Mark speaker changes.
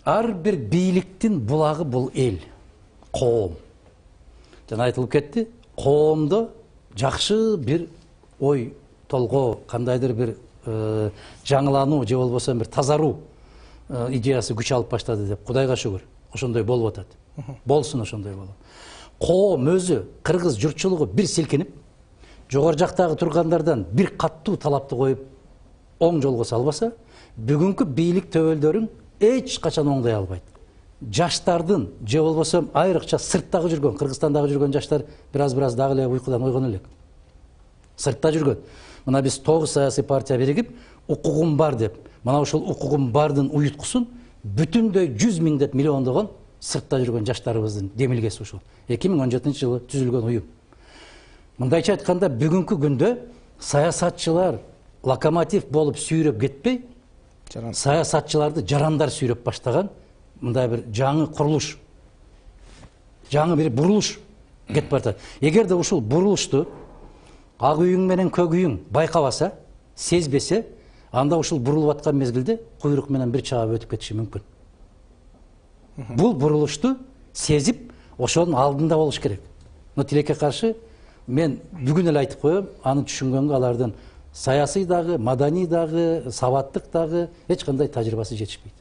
Speaker 1: Ар бир бийликтин булагы бул эл, коом. Жана айтылып кетти, коомдо жакшы бир ой толгоо, кандайдыр бир жаңылануу же болбосо бир тазаруу идеясы күч алып баштады деп. Кудайга шүгүр, ошондой болуп атат. Болсун ошондой болуп. Коом өзү, кыргыз журтчулугу бир силкинип, жогору жактагы тургандардан бир каттуу талапты коюп, оң жолго салбаса, бүгүнкү бийлик төбөлдөрүн эч качан оңдой албайт. Жаштардын же болбосо айрыкча сырттагы жүргөн, Кыргызстандагы жүргөн жаштар бир аз дагы эле уйкудан ойгон элек. Сыртта жүргөн. Мына биз 9 саясий партия биригип, укугум бар деп, мына ушул укугум бардын уюткусун бүтүндөй 100 миңдеп миллиондогон сыртта жүргөн жаштарыбыздын демилгеси ушул. 2017-жылы түзүлгөн уюм. Мындайча айтканда, бүгүнкү күндө саясатчылар локомотив болуп сүйрөп кетпей, саясатчыларды жарандар сүйрөп баштаган мындай бир жаңы курулуш, жаңы бир бурулуш кетип баратат. Эгерде ушул бурулушту ак үйүң менен көк үйүң байкабаса, сезбесе, анда ушул бурулуп аткан мезгилде куйрук менен бир чаап өтүп кетиши мүмкүн. Бул бурулушту сезип, ошонун алдында болуш керек. Но тилекке каршы мен бүгүн эле айтып коем, аны түшүнгөнгө алардын саясий дагы, маданий дагы, сабаттык дагы эч кандай тажрыйбасы жетишпейт.